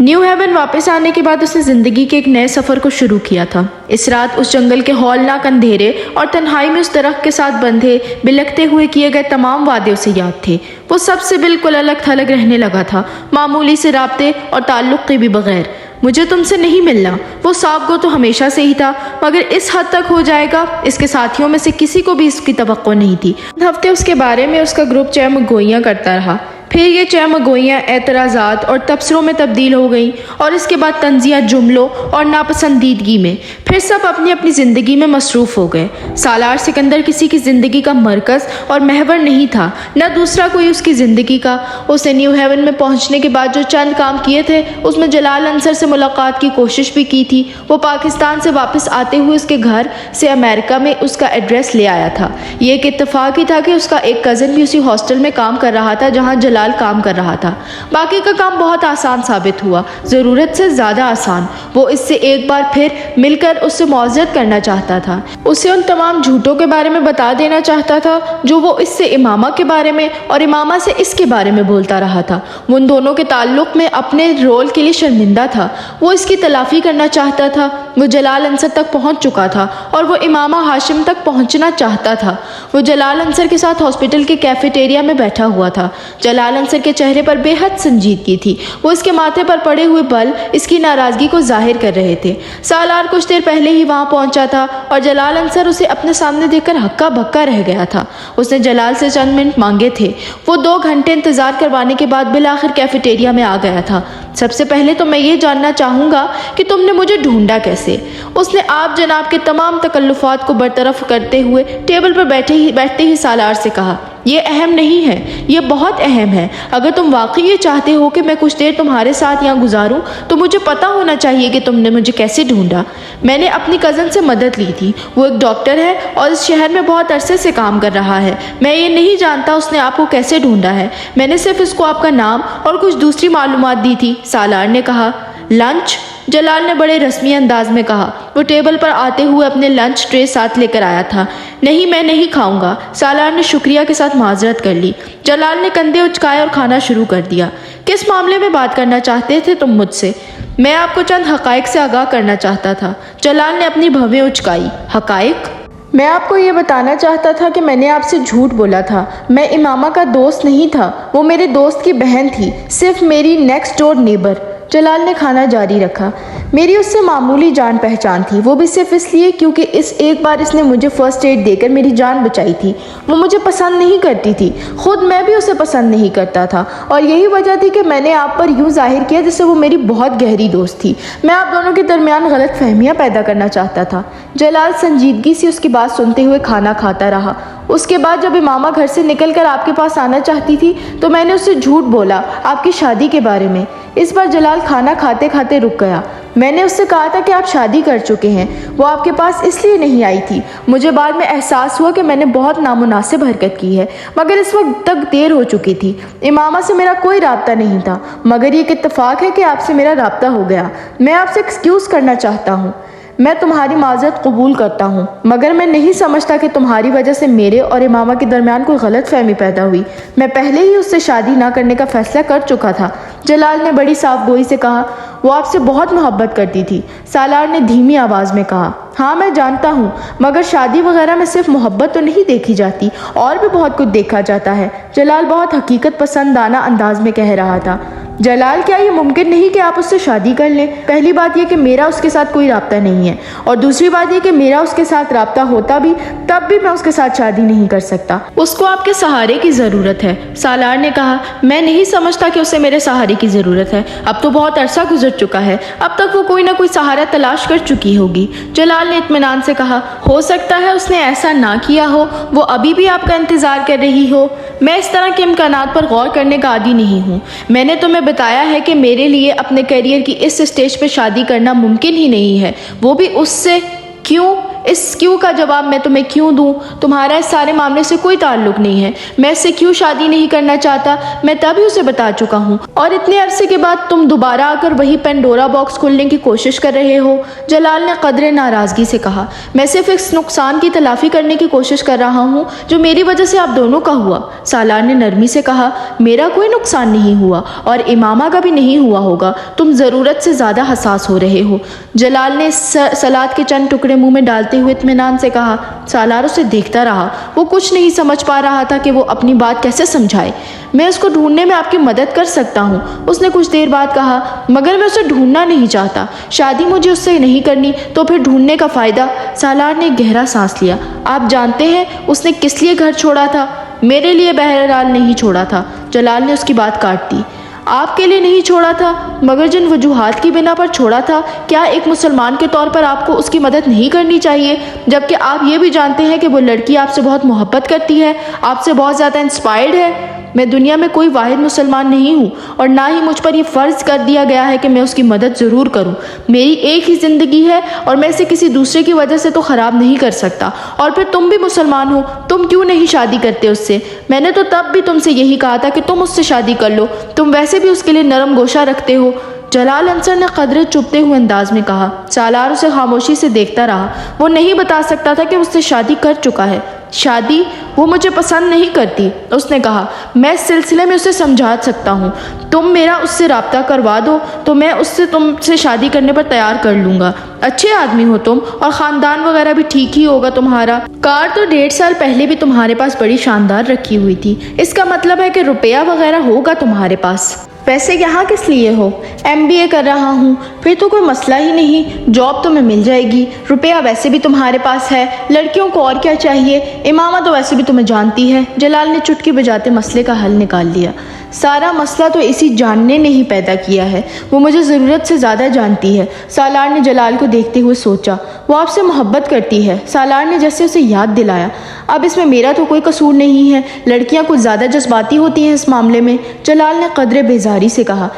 New haven वापस आने के बाद उसने ज़िंदगी के एक नए सफ़र को शुरू किया था। इस रात उस जंगल के हौलनाक अंधेरे और तन्हाई में उस दरख्त के साथ बंधे बिलखते हुए किए गए तमाम वादे उसे याद थे। वो सबसे बिल्कुल अलग थलग रहने लगा था, मामूली से राब्ते और ताल्लुक़ के भी बग़ैर। मुझे तुमसे नहीं मिलना, वो साफ गो तो हमेशा से ही था, मगर इस हद तक हो जाएगा इसके साथियों में से किसी को भी इसकी तवक्को नहीं थी। हफ्ते उसके बारे में उसका ग्रुप चहमगोइयाँ करता रहा, फिर ये चहमगोइयाँ एतराज़ात और तबसरों में तब्दील हो गईं और इसके बाद तंज़िया जुमलों और नापसंदीदगी में। फिर सब अपनी अपनी ज़िंदगी में मसरूफ़ हो गए। सालार सिकंदर किसी की ज़िंदगी का मरकज़ और महवर नहीं था, न दूसरा कोई उसकी ज़िंदगी का। उसने न्यू हेवन में पहुंचने के बाद जो चंद काम किए थे उसमें जलाल अंसर से मुलाकात की कोशिश भी की थी। वो पाकिस्तान से वापस आते हुए उसके घर से अमेरिका में उसका एड्रेस ले आया था। ये एक इत्तेफाक ही था कि उसका एक कज़न भी उसी हॉस्टल में काम कर रहा था जहाँ जलाल काम कर रहा था। बाकी का काम बहुत आसान साबित हुआ, ज़रूरत से ज़्यादा आसान। वो इससे एक बार फिर मिलकर उससे मौज़रत करना चाहता था, उसे उन तमाम झूठों के बारे में बता देना चाहता था जो वो इससे इमामा के बारे में और इमामा से इसके बारे में बोलता रहा था। वो उन दोनों के ताल्लुक़ में अपने रोल के लिए शर्मिंदा था। वो इसकी तलाफ़ी करना चाहता था। वो जलाल अंसर तक पहुँच चुका था और वो इमामा हाशिम तक पहुँचना चाहता था। वो जलाल अंसर के साथ हॉस्पिटल के कैफेटेरिया में बैठा हुआ था। जलाल अंसर के चेहरे पर बेहद संजीदगी थी। वो इसके माथे पर पड़े हुए बल इसकी नाराज़गी को जाहिर कर रहे थे। सालार कुछ देर पहले ही वहाँ पहुँचा था और जलाल अंसर उसे अपने सामने देखकर हक्का बक्का रह गया था। उसने जलाल से चंद मिनट मांगे थे। वो 2 घंटे इंतज़ार करवाने के बाद बिलाखिर कैफेटेरिया में आ गया था। सबसे पहले तो मैं ये जानना चाहूँगा कि तुमने मुझे ढूंढा कैसे? उसने आप जनाब के तमाम तकल्लुफ़ात को बरतरफ करते हुए टेबल पर बैठते ही सालार से कहा, ये अहम नहीं है, ये बहुत अहम है। अगर तुम वाकई ये चाहते हो कि मैं कुछ देर तुम्हारे साथ यहाँ गुजारूं तो मुझे पता होना चाहिए कि तुमने मुझे कैसे ढूंढा। मैंने अपनी कज़न से मदद ली थी। वो एक डॉक्टर है और इस शहर में बहुत अरसे से काम कर रहा है। मैं ये नहीं जानता उसने आपको कैसे ढूंढा है। मैंने सिर्फ उसको आपका नाम और कुछ दूसरी मालूमात दी थी। सालार ने कहा। लंच? जलाल ने बड़े रस्मी अंदाज में कहा। वो टेबल पर आते हुए अपने लंच ट्रे साथ लेकर आया था। नहीं, मैं नहीं खाऊंगा। सालार ने शुक्रिया के साथ माजरत कर ली। जलाल ने कंधे उचकाए और खाना शुरू कर दिया। किस मामले में बात करना चाहते थे तुम मुझसे? मैं आपको चंद हक़ाइक़ से आगाह करना चाहता था। जलाल ने अपनी भवें उचकाई। हक़ाइक़? मैं आपको ये बताना चाहता था कि मैंने आपसे झूठ बोला था। मैं इमामा का दोस्त नहीं था, वो मेरे दोस्त की बहन थी, सिर्फ मेरी नेक्स्ट डोर नेबर। जलाल ने खाना जारी रखा। मेरी उससे मामूली जान पहचान थी, वो भी सिर्फ इसलिए क्योंकि इस एक बार इसने मुझे फ़र्स्ट एड देकर मेरी जान बचाई थी। वो मुझे पसंद नहीं करती थी, खुद मैं भी उसे पसंद नहीं करता था, और यही वजह थी कि मैंने आप पर यूँ जाहिर किया जैसे वो मेरी बहुत गहरी दोस्त थी। मैं आप दोनों के दरमियान गलत फहमियाँ पैदा करना चाहता था। जलाल संजीदगी से उसकी बात सुनते हुए खाना खाता रहा। उसके बाद जब इमामा घर से निकलकर आपके पास आना चाहती थी तो मैंने उससे झूठ बोला आपकी शादी के बारे में। इस बार जलाल खाना खाते खाते रुक गया। मैंने उससे कहा था कि आप शादी कर चुके हैं। वो आपके पास इसलिए नहीं आई थी। मुझे बाद में एहसास हुआ कि मैंने बहुत नामुनासिब हरकत की है, मगर इस वक्त तक देर हो चुकी थी। इमामा से मेरा कोई राब्ता नहीं था, मगर ये एक इत्तेफाक है कि आपसे मेरा राब्ता हो गया। मैं आपसे एक्सक्यूज़ करना चाहता हूँ। मैं तुम्हारी माज़रत कबूल करता हूँ, मगर मैं नहीं समझता कि तुम्हारी वजह से मेरे और इमामा के दरमियान कोई गलत फहमी पैदा हुई। मैं पहले ही उससे शादी ना करने का फ़ैसला कर चुका था। जलाल ने बड़ी साफ गोई से कहा। वो आपसे बहुत मोहब्बत करती थी। सालार ने धीमी आवाज़ में कहा। हाँ, मैं जानता हूँ, मगर शादी वगैरह में सिर्फ मोहब्बत तो नहीं देखी जाती, और भी बहुत कुछ देखा जाता है। जलाल बहुत हकीकत पसंदाना अंदाज में कह रहा था। जलाल, क्या ये मुमकिन नहीं कि आप उससे शादी कर लें? पहली बात यह कि मेरा उसके साथ कोई राब्ता नहीं है, और दूसरी बात यह कि मेरा उसके साथ राब्ता होता भी तब भी मैं उसके साथ शादी नहीं कर सकता। उसको आपके सहारे की ज़रूरत है। सालार ने कहा। मैं नहीं समझता कि उसे मेरे सहारे की ज़रूरत है। अब तो बहुत अरसा गुजर चुका है, अब तक वो कोई ना कोई सहारा तलाश कर चुकी होगी। जलाल ने इत्मीनान से कहा। हो सकता है उसने ऐसा ना किया हो, वो अभी भी आपका इंतज़ार कर रही हो। मैं इस तरह के इम्कानात पर गौर करने का आदी नहीं हूँ। मैंने तुम्हें बताया है कि मेरे लिए अपने करियर की इस स्टेज पर शादी करना मुमकिन ही नहीं है, वो भी उससे। क्यों? इस क्यों का जवाब मैं तुम्हें क्यों दूं? तुम्हारा इस सारे मामले से कोई ताल्लुक नहीं है। मैं इससे क्यों शादी नहीं करना चाहता मैं तभी उसे बता चुका हूँ, और इतने अरसे के बाद तुम दोबारा आकर वही पेंडोरा बॉक्स खोलने की कोशिश कर रहे हो। जलाल ने कदरे नाराजगी से कहा, मैं सिर्फ इस नुकसान की तलाफी करने की कोशिश कर रहा हूँ जो मेरी वजह से आप दोनों का हुआ। सालार ने नरमी से कहा, मेरा कोई नुकसान नहीं हुआ और इमामा का भी नहीं हुआ होगा। तुम ज़रूरत से ज़्यादा हसास हो रहे हो। जलाल ने सलाद के चंद टुकड़े मुंह में डालते हुए इत्मीनान से कहा। सालार उसे देखता रहा। वो कुछ नहीं समझ पा रहा था कि वो अपनी बात कैसे समझाए। मैं उसको ढूंढने में आपकी मदद कर सकता हूँ, उसने कुछ देर बाद कहा, मगर मैं उसे ढूंढना नहीं चाहता। शादी मुझे उससे नहीं करनी तो फिर ढूंढने का फ़ायदा। सालार ने गहरा सांस लिया। आप जानते हैं उसने किस लिए घर छोड़ा था? मेरे लिए बहरहाल नहीं छोड़ा था। जलाल ने उसकी बात काट दी। आपके लिए नहीं छोड़ा था, मगर जिन वजूहात की बिना पर छोड़ा था, क्या एक मुसलमान के तौर पर आपको उसकी मदद नहीं करनी चाहिए? जबकि आप ये भी जानते हैं कि वो लड़की आपसे बहुत मोहब्बत करती है, आपसे बहुत ज़्यादा इंस्पायर्ड है। मैं दुनिया में कोई वाहिद मुसलमान नहीं हूँ और ना ही मुझ पर यह फ़र्ज़ कर दिया गया है कि मैं उसकी मदद ज़रूर करूँ। मेरी एक ही ज़िंदगी है और मैं इसे किसी दूसरे की वजह से तो ख़राब नहीं कर सकता। और फिर तुम भी मुसलमान हो, तुम क्यों नहीं शादी करते उससे? मैंने तो तब भी तुमसे यही कहा था कि तुम उससे शादी कर लो, तुम वैसे भी उसके लिए नरम गोशा रखते हो। जलाल अंसर ने कदरे चुपते हुए अंदाज में कहा। सालार उसे खामोशी से देखता रहा। वो नहीं बता सकता था कि उससे शादी कर चुका है। शादी? वो मुझे पसंद नहीं करती, उसने कहा। मैं इस सिलसिले में उसे समझा सकता हूँ। तुम मेरा उससे राब्ता करवा दो तो मैं उससे तुमसे शादी करने पर तैयार कर लूँगा। अच्छे आदमी हो तुम और ख़ानदान वगैरह भी ठीक ही होगा तुम्हारा। कार तो 1.5 साल पहले भी तुम्हारे पास बड़ी शानदार रखी हुई थी। इसका मतलब है कि रुपया वगैरह होगा तुम्हारे पास। वैसे यहाँ किस लिए हो? MBA कर रहा हूँ। फिर तो कोई मसला ही नहीं, जॉब तो मैं मिल जाएगी। रुपया वैसे भी तुम्हारे पास है, लड़कियों को और क्या चाहिए? इमामा तो वैसे भी तुम्हें जानती है। जलाल ने चुटकी बजाते मसले का हल निकाल लिया। सारा मसला तो इसी जानने ने ही पैदा किया है। वो मुझे ज़रूरत से ज़्यादा जानती है। सालार ने जलाल को देखते हुए सोचा। वो आपसे मोहब्बत करती है। सालार ने जैसे उसे याद दिलाया। अब इसमें मेरा तो कोई कसूर नहीं है, लड़कियां कुछ ज़्यादा जज्बाती होती हैं इस मामले में। जलाल ने कदरे बेजारी से कहा।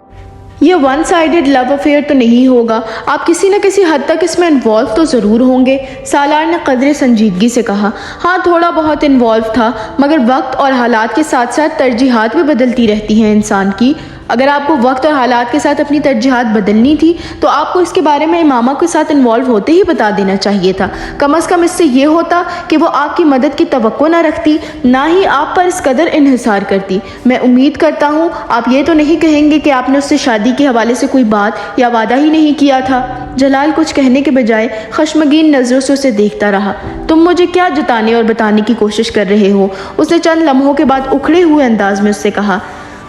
ये वन साइडेड लव अफेयर तो नहीं होगा, आप किसी न किसी हद तक इसमें इन्वॉल्व तो ज़रूर होंगे। सालार ने कदरे संजीदगी से कहा। हाँ, थोड़ा बहुत इन्वॉल्व था, मगर वक्त और हालात के साथ साथ तरजीहात भी बदलती रहती हैं इंसान की। अगर आपको वक्त और हालात के साथ अपनी तरजीहात बदलनी थी तो आपको इसके बारे में इमामा के साथ इन्वॉल्व होते ही बता देना चाहिए था। कम अज़ कम इससे ये होता कि वो आपकी मदद की तवक्को ना रखती, ना ही आप पर इस कदर इन्हिसार करती। मैं उम्मीद करता हूँ आप ये तो नहीं कहेंगे कि आपने उससे शादी के हवाले से कोई बात या वादा ही नहीं किया था। जलाल कुछ कहने के बजाय खश्मगीन नज़रों से उसे देखता रहा। तुम मुझे क्या जताने और बताने की कोशिश कर रहे हो? उसने चंद लम्हों के बाद उखड़े हुए अंदाज में उससे कहा।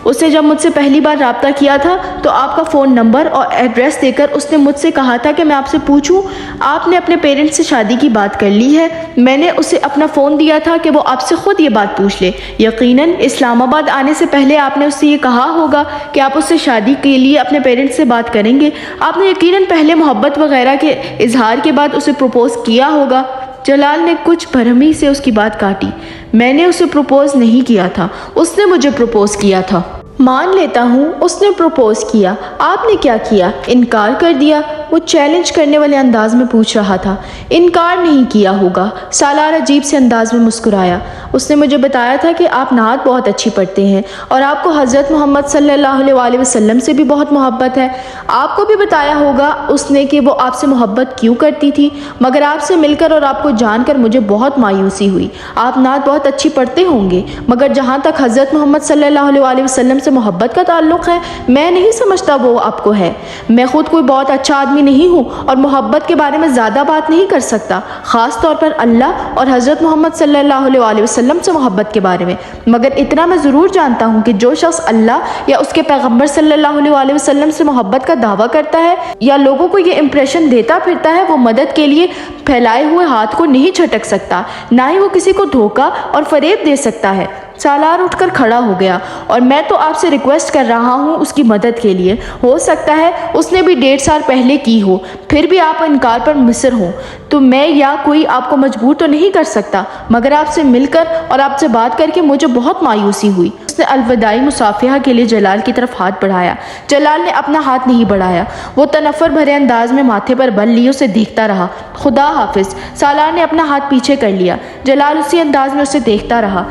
उसने जब मुझसे पहली बार राब्ता किया था तो आपका फ़ोन नंबर और एड्रेस देकर उसने मुझसे कहा था कि मैं आपसे पूछूं, आपने अपने पेरेंट्स से शादी की बात कर ली है? मैंने उसे अपना फ़ोन दिया था कि वो आपसे ख़ुद ये बात पूछ ले। यकीनन इस्लामाबाद आने से पहले आपने उससे ये कहा होगा कि आप उससे शादी के लिए अपने पेरेंट्स से बात करेंगे। आपने यकीनन पहले मोहब्बत वगैरह के इजहार के बाद उसे प्रपोज़ किया होगा। जलाल ने कुछ भरमी से उसकी बात काटी। मैंने उसे प्रपोज़ नहीं किया था, उसने मुझे प्रपोज़ किया था। मान लेता हूँ उसने प्रपोज़ किया, आपने क्या किया? इनकार कर दिया। वो चैलेंज करने वाले अंदाज में पूछ रहा था। इनकार नहीं किया होगा। सालार अजीब से अंदाज में मुस्कुराया। उसने मुझे बताया था कि आप नात बहुत अच्छी पढ़ते हैं और आपको हज़रत मोहम्मद सल्लल्लाहु अलैहि वसल्लम से भी बहुत मोहब्बत है। आपको भी बताया होगा उसने कि वो आपसे मोहब्बत क्यों करती थी, मगर आपसे मिलकर और आपको जानकर मुझे बहुत मायूसी हुई। आप नात बहुत अच्छी पढ़ते होंगे, मगर जहाँ तक हज़रत मोहम्मद सल्लल्लाहु अलैहि वसल्लम से मोहब्बत का ताल्लुक़ है, मैं नहीं समझता वो आपको है। मैं ख़ुद कोई बहुत अच्छा आदमी नहीं हूँ और मोहब्बत के बारे में ज़्यादा बात नहीं कर सकता, ख़ास तौर पर अल्लाह और हज़रत मोहम्मद सल्लल्लाहु अलैहि वसल्लम से मोहब्बत के बारे में। मगर इतना मैं ज़रूर जानता हूँ कि जो शख्स अल्लाह या उसके पैगम्बर सल्लल्लाहु अलैहि वसल्लम से मोहब्बत का दावा करता है या लोगों को ये इंप्रेशन देता फिरता है, वो मदद के लिए फैलाए हुए हाथ को नहीं झटक सकता, ना ही वो किसी को धोखा और फरेब दे सकता है। सालार उठकर खड़ा हो गया। और मैं तो आपसे रिक्वेस्ट कर रहा हूँ उसकी मदद के लिए। हो सकता है उसने भी 1.5 साल पहले की हो, फिर भी आप इनकार पर मुसर हो तो मैं या कोई आपको मजबूर तो नहीं कर सकता, मगर आपसे मिलकर और आपसे बात करके मुझे बहुत मायूसी हुई। اس نے الوداعی مصافحہ کے لیے جلال کی طرف ہاتھ بڑھایا۔ جلال نے اپنا ہاتھ نہیں بڑھایا، وہ تنفر بھرے انداز میں ماتھے پر بل لیے اسے دیکھتا رہا۔ خدا حافظ۔ سالار نے اپنا ہاتھ پیچھے کر لیا۔ جلال اسی انداز میں اسے دیکھتا رہا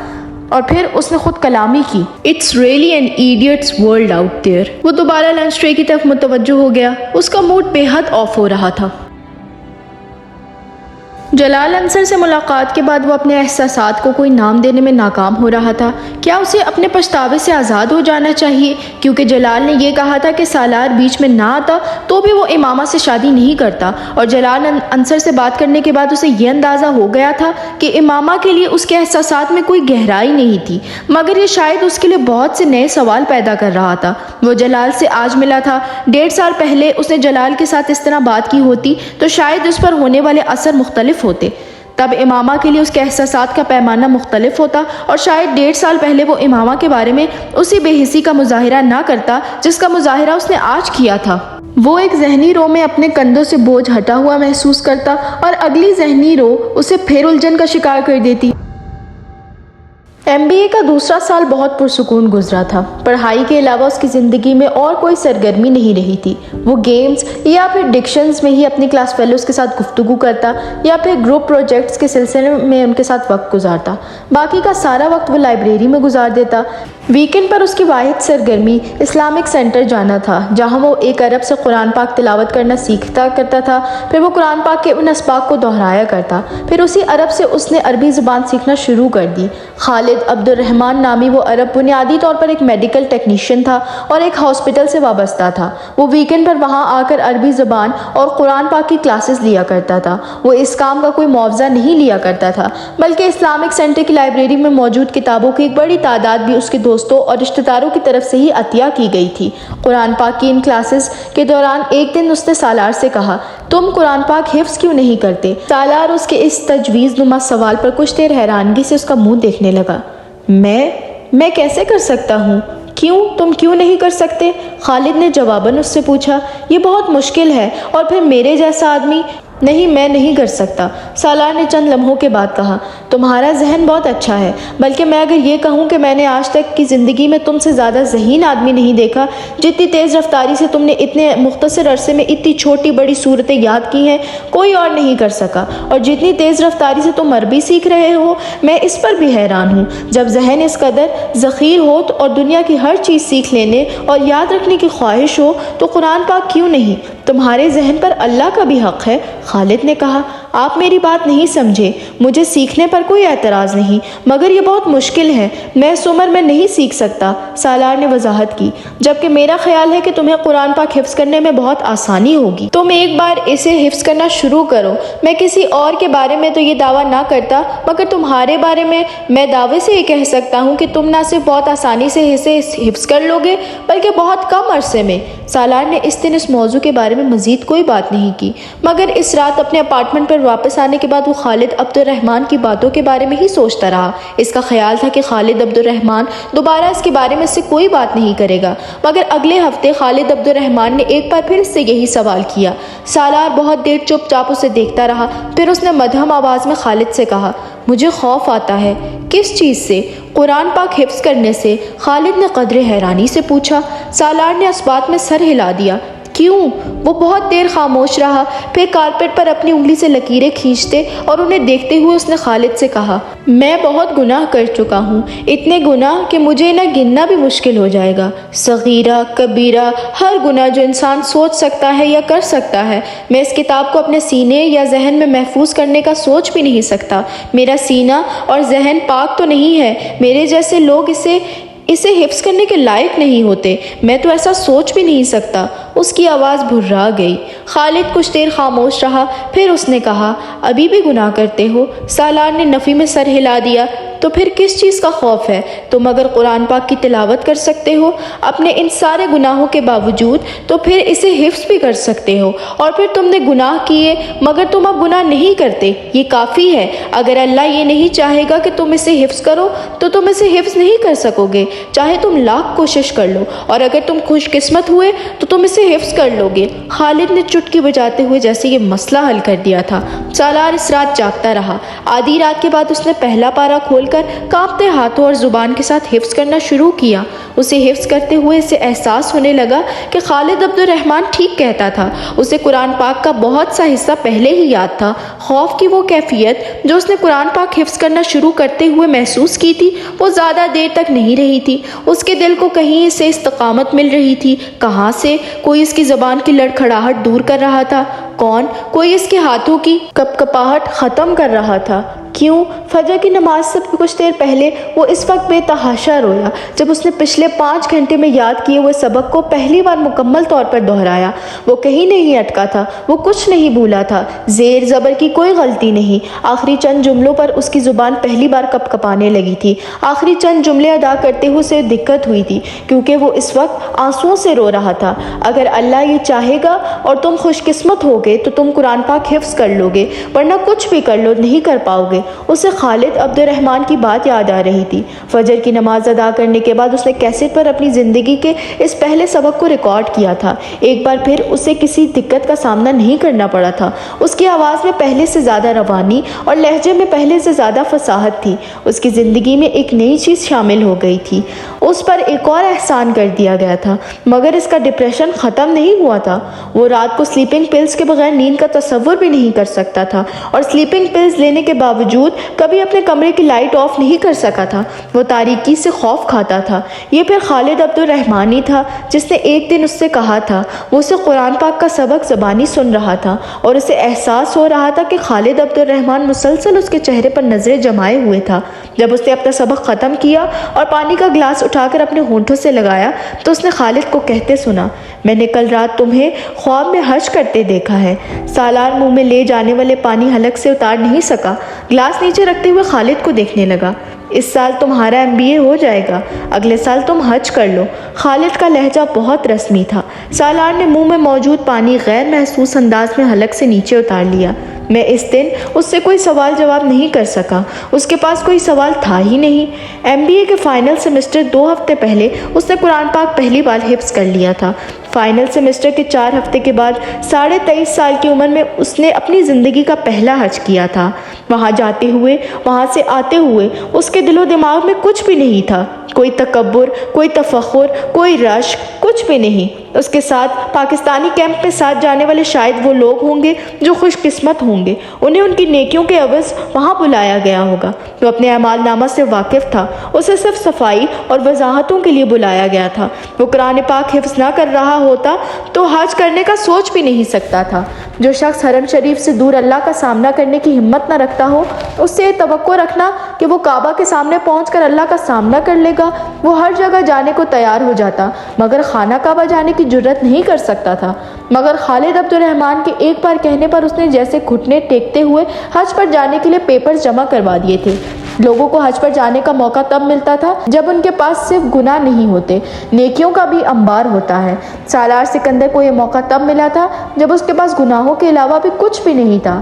اور پھر اس نے خود کلامی کی۔ It's really an idiot's world out there۔ وہ دوبارہ لنچ ٹرے کی طرف متوجہ ہو گیا۔ اس کا موڈ بے حد آف ہو رہا تھا۔ جلال انصر سے ملاقات کے بعد وہ اپنے احساسات کو کوئی نام دینے میں ناکام ہو رہا تھا۔ کیا اسے اپنے پچھتاوے سے آزاد ہو جانا چاہیے؟ کیونکہ جلال نے یہ کہا تھا کہ سالار بیچ میں نہ آتا تو بھی وہ امامہ سے شادی نہیں کرتا، اور جلال انصر سے بات کرنے کے بعد اسے یہ اندازہ ہو گیا تھا کہ امامہ کے لیے اس کے احساسات میں کوئی گہرائی نہیں تھی، مگر یہ شاید اس کے لیے بہت سے نئے سوال پیدا کر رہا تھا۔ وہ جلال سے آج ملا تھا۔ 1.5 سال پہلے اس نے جلال کے ساتھ اس طرح بات کی ہوتی تو شاید اس پر ہونے والے اثر مختلف ہوتے۔ تب امامہ کے لیے اس کے احساسات کا پیمانہ مختلف ہوتا، اور شاید 1.5 سال پہلے وہ امامہ کے بارے میں اسی بے حسی کا مظاہرہ نہ کرتا جس کا مظاہرہ اس نے آج کیا تھا۔ وہ ایک ذہنی رو میں اپنے کندھوں سے بوجھ ہٹا ہوا محسوس کرتا، اور اگلی ذہنی رو اسے پھر الجھن کا شکار کر دیتی۔ MBA کا دوسرا سال بہت پرسکون گزرا تھا۔ پڑھائی کے علاوہ اس کی زندگی میں اور کوئی سرگرمی نہیں رہی تھی۔ وہ گیمز یا پھر ڈکشنز میں ہی اپنی کلاس فیلوز کے ساتھ گفتگو کرتا، یا پھر گروپ پروجیکٹس کے سلسلے میں ان کے ساتھ وقت گزارتا۔ باقی کا سارا وقت وہ لائبریری میں گزار دیتا۔ ویکنڈ پر اس کی واحد سرگرمی اسلامک سینٹر جانا تھا، جہاں وہ ایک عرب سے قرآن پاک تلاوت کرنا سیکھتا کرتا تھا۔ پھر وہ قرآن پاک کے ان اسباق کو دہرایا کرتا۔ پھر اسی عرب سے اس نے عربی زبان سیکھنا شروع کر دی۔ خالد عبد الرحمن نامی وہ عرب بنیادی طور پر ایک میڈیکل ٹیکنیشین تھا اور ایک ہاسپٹل سے وابستہ تھا۔ وہ ویکنڈ پر وہاں آ کر عربی زبان اور قرآن پاک کی کلاسز لیا کرتا تھا۔ وہ اس کام کا کوئی معاوضہ نہیں لیا کرتا تھا، بلکہ اسلامک سینٹر کی لائبریری میں موجود کتابوں کی ایک بڑی تعداد بھی اس کے دوستوں اور رشتہ داروں کی طرف سے ہی عطیہ کی گئی تھی۔ قرآن پاک کی ان کلاسز کے دوران ایک دن اس نے سالار سے کہا، تم قرآن پاک حفظ کیوں نہیں کرتے؟ سالار اس کے اس تجویز نما سوال پر کچھ دیر حیرانگی سے اس کا منہ دیکھنے لگا۔ میں کیسے کر سکتا ہوں؟ کیوں؟ تم کیوں نہیں کر سکتے؟ خالد نے جواباً اس سے پوچھا۔ یہ بہت مشکل ہے، اور پھر میرے جیسا آدمی۔ نہیں، میں نہیں کر سکتا، سالار نے چند لمحوں کے بعد کہا۔ تمہارا ذہن بہت اچھا ہے، بلکہ میں اگر یہ کہوں کہ میں نے آج تک کی زندگی میں تم سے زیادہ ذہین آدمی نہیں دیکھا۔ جتنی تیز رفتاری سے تم نے اتنے مختصر عرصے میں اتنی چھوٹی بڑی صورتیں یاد کی ہیں، کوئی اور نہیں کر سکا، اور جتنی تیز رفتاری سے تم عربی سیکھ رہے ہو، میں اس پر بھی حیران ہوں۔ جب ذہن اس قدر ذخیر ہو اور دنیا کی ہر چیز سیکھ لینے اور یاد رکھنے کی خواہش ہو تو قرآن پاک کیوں نہیں؟ تمہارے ذہن پر اللہ کا بھی حق ہے، خالد نے کہا۔ آپ میری بات نہیں سمجھے، مجھے سیکھنے پر کوئی اعتراض نہیں، مگر یہ بہت مشکل ہے، میں اس عمر میں نہیں سیکھ سکتا، سالار نے وضاحت کی، جبکہ میرا خیال ہے کہ تمہیں قرآن پاک حفظ کرنے میں بہت آسانی ہوگی۔ تم ایک بار اسے حفظ کرنا شروع کرو۔ میں کسی اور کے بارے میں تو یہ دعویٰ نہ کرتا، مگر تمہارے بارے میں دعوے سے یہ کہہ سکتا ہوں کہ تم نہ صرف بہت آسانی سے اسے حفظ کر لو گے، بلکہ بہت کم عرصے میں۔ سالار نے اس دن اس موضوع کے بارے میں مزید کوئی بات نہیں کی، مگر اس رات اپنے اپارٹمنٹ پر واپس آنے کے بعد وہ خالد عبد الرحمن کی باتوں کے بارے میں ہی سوچتا رہا۔ اس کا خیال تھا کہ خالد عبد الرحمن دوبارہ اس کے بارے میں اس سے کوئی بات نہیں کرے گا، مگر اگلے ہفتے خالد عبد الرحمن نے ایک بار پھر اس سے یہی سوال کیا۔ سالار بہت دیر چپ چاپ اسے دیکھتا رہا، پھر اس نے مدھم آواز میں خالد سے کہا، مجھے خوف آتا ہے۔ کس چیز سے؟ قرآن پاک حفظ کرنے سے، خالد نے قدرے حیرانی سے پوچھا۔ سالار نے اس بات میں سر ہلا دیا۔ کیوں؟ وہ بہت دیر خاموش رہا، پھر کارپیٹ پر اپنی انگلی سے لکیریں کھینچتے اور انہیں دیکھتے ہوئے اس نے خالد سے کہا، میں بہت گناہ کر چکا ہوں، اتنے گناہ کہ مجھے انہیں گننا بھی مشکل ہو جائے گا، صغیرہ کبیرہ، ہر گناہ جو انسان سوچ سکتا ہے یا کر سکتا ہے۔ میں اس کتاب کو اپنے سینے یا ذہن میں محفوظ کرنے کا سوچ بھی نہیں سکتا۔ میرا سینہ اور ذہن پاک تو نہیں ہے، میرے جیسے لوگ اسے حفظ کرنے کے لائق نہیں ہوتے، میں تو ایسا سوچ بھی نہیں سکتا۔ اس کی آواز بھرا گئی۔ خالد کچھ دیر خاموش رہا، پھر اس نے کہا، ابھی بھی گناہ کرتے ہو؟ سالار نے نفی میں سر ہلا دیا۔ تو پھر کس چیز کا خوف ہے؟ تم اگر قرآن پاک کی تلاوت کر سکتے ہو اپنے ان سارے گناہوں کے باوجود، تو پھر اسے حفظ بھی کر سکتے ہو، اور پھر تم نے گناہ کیے مگر تم اب گناہ نہیں کرتے، یہ کافی ہے۔ اگر اللہ یہ نہیں چاہے گا کہ تم اسے حفظ کرو تو تم اسے حفظ نہیں کر سکو گے، چاہے تم لاکھ کوشش کر لو، اور اگر تم خوش قسمت ہوئے تو تم اسے حفظ کر لو گے۔ خالد نے چٹکی بجاتے ہوئے جیسے یہ مسئلہ حل کر دیا تھا۔ سالار اس رات جاگتا رہا۔ آدھی رات کے بعد اس نے پہلا پارہ کھول کر کانپتے ہاتھوں اور زبان کے ساتھ حفظ کرنا شروع کیا۔ اسے حفظ کرتے ہوئے اسے احساس ہونے لگا کہ خالد عبد الرحمن ٹھیک کہتا تھا۔ اسے قرآن پاک کا بہت سا حصہ پہلے ہی یاد تھا۔ خوف کی وہ کیفیت جو اس نے قرآن پاک حفظ کرنا شروع کرتے ہوئے محسوس کی تھی وہ زیادہ دیر تک نہیں رہی تھی۔ اس کے دل کو کہیں سے استقامت مل رہی تھی، کہاں سے کوئی اس کی زبان کی لڑکھڑاہٹ دور کر رہا تھا، کون کوئی اس کے ہاتھوں کی کپکپاہٹ ختم کر رہا تھا۔ کیوں فجر کی نماز سے کچھ دیر پہلے وہ اس وقت بے تحاشا رویا جب اس نے پچھلے 5 گھنٹے میں یاد کیے ہوئے سبق کو پہلی بار مکمل طور پر دہرایا۔ وہ کہیں نہیں اٹکا تھا، وہ کچھ نہیں بھولا تھا، زیر زبر کی کوئی غلطی نہیں۔ آخری چند جملوں پر اس کی زبان پہلی بار کپکپانے لگی تھی۔ آخری چند جملے ادا کرتے ہوئے اسے دقت ہوئی تھی کیونکہ وہ اس وقت آنسوؤں سے رو رہا تھا۔ اگر اللہ یہ چاہے گا اور تم خوش قسمت ہوگے تو تم قرآن پاک حفظ کر لو گے، ورنہ کچھ بھی کر لو نہیں کر پاؤ گے۔ اسے خالد عبد الرحمن کی بات یاد آ رہی تھی۔ فجر کی نماز ادا کرنے کے بعد اس نے کیسٹ پر اپنی زندگی کے اس پہلے سبق کو ریکارڈ کیا تھا۔ ایک بار پھر اسے کسی دقت کا سامنا نہیں کرنا پڑا تھا۔ اس کی آواز میں پہلے سے زیادہ روانی اور لہجے میں پہلے سے زیادہ فصاحت تھی۔ اس کی زندگی میں ایک نئی چیز شامل ہو گئی تھی۔ اس پر ایک اور احسان کر دیا گیا تھا، مگر اس کا ڈپریشن ختم نہیں ہوا تھا۔ وہ رات کو سلیپنگ پلز کے بغیر نیند کا تصور بھی نہیں کر سکتا تھا اور سلیپنگ پلز لینے کے باوجود کبھی اپنے کمرے کی لائٹ آف نہیں کر سکا تھا۔ وہ تاریکی سے خوف کھاتا تھا۔ یہ پھر خالد عبد الرحمن ہی تھا جس نے ایک دن اس سے کہا تھا۔ وہ اسے قرآن پاک کا سبق زبانی سن رہا تھا اور اسے احساس ہو رہا تھا کہ خالد عبد الرحمن مسلسل اس کے چہرے پر نظریں جمائے ہوئے تھا۔ جب اس نے اپنا سبق ختم کیا اور پانی کا گلاس اٹھا کر اپنے ہونٹوں سے لگایا تو اس نے خالد کو کہتے سنا، میں نے کل رات تمہیں خواب میں حج کرتے دیکھا ہے۔ سالار منہ میں لے جانے والے پانی حلق سے اتار نہیں سکا۔ گلاس نیچے رکھتے ہوئے خالد کو دیکھنے لگا۔ اس سال تمہارا MBA ہو جائے گا، اگلے سال تم حج کر لو۔ خالد کا لہجہ بہت رسمی تھا۔ سالار نے منہ میں موجود پانی غیر محسوس انداز میں حلق سے نیچے اتار لیا۔ میں اس دن اس سے کوئی سوال جواب نہیں کر سکا۔ اس کے پاس کوئی سوال تھا ہی نہیں۔ MBA کے فائنل سیمسٹر 2 ہفتے پہلے اس نے قرآن پاک پہلی بار حفظ کر لیا تھا۔ فائنل سیمسٹر کے 4 ہفتے کے بعد 23.5 سال کی عمر میں اس نے اپنی زندگی کا پہلا حج کیا تھا۔ وہاں جاتے ہوئے، وہاں سے آتے ہوئے اس کے دل و دماغ میں کچھ بھی نہیں تھا، کوئی تکبر، کوئی تفخر، کوئی رشک، کچھ بھی نہیں۔ اس کے ساتھ پاکستانی کیمپ میں ساتھ جانے والے شاید وہ لوگ ہوں گے جو خوش قسمت ہوں گے، انہیں ان کی نیکیوں کے عوض وہاں بلایا گیا ہوگا۔ وہ اپنے اعمال نامہ سے واقف تھا، اسے صرف صفائی اور وضاحتوں کے لیے بلایا گیا تھا۔ وہ قرآن پاک حفظ نہ کر رہا ہوتا تو حج کرنے کا سوچ بھی نہیں سکتا تھا۔ جو شخص حرم شریف سے دور اللہ کا سامنا کرنے کی ہمت نہ رکھتا ہو، اس سے یہ توقع رکھنا کہ وہ کعبہ کے سامنے پہنچ کر اللہ کا سامنا کر لے گا۔ وہ ہر جگہ جانے کو تیار ہو جاتا مگر خانہ کعبہ جانے کی جرت نہیں کر سکتا تھا۔ مگر خالد عبد الرحمن کے ایک بار کہنے پر اس نے جیسے گھٹنے ٹیکتے ہوئے حج پر جانے کے لیے پیپرز جمع کروا دیے تھے۔ لوگوں کو حج پر جانے کا موقع تب ملتا تھا جب ان کے پاس صرف گناہ نہیں ہوتے، نیکیوں کا بھی انبار ہوتا ہے۔ سالار سکندر کو یہ موقع تب ملا تھا جب اس کے پاس گناہوں کے علاوہ بھی کچھ بھی نہیں تھا۔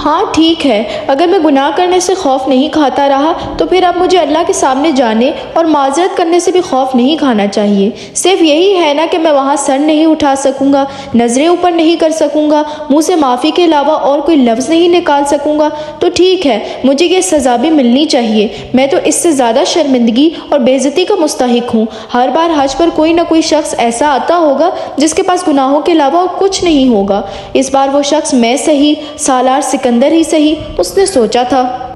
ہاں ٹھیک ہے، اگر میں گناہ کرنے سے خوف نہیں کھاتا رہا تو پھر اب مجھے اللہ کے سامنے جانے اور معذرت کرنے سے بھی خوف نہیں کھانا چاہیے۔ صرف یہی ہے نا کہ میں وہاں سر نہیں اٹھا سکوں گا، نظریں اوپر نہیں کر سکوں گا، منہ سے معافی کے علاوہ اور کوئی لفظ نہیں نکال سکوں گا، تو ٹھیک ہے مجھے یہ سزا بھی ملنی چاہیے۔ میں تو اس سے زیادہ شرمندگی اور بے عزتی کا مستحق ہوں۔ ہر بار حج پر کوئی نہ کوئی شخص ایسا آتا ہوگا جس کے پاس گناہوں کے علاوہ اور کچھ نہیں ہوگا۔ اس بار وہ شخص میں صحیح، سالار سکندر ہی صحیح، اس نے سوچا تھا۔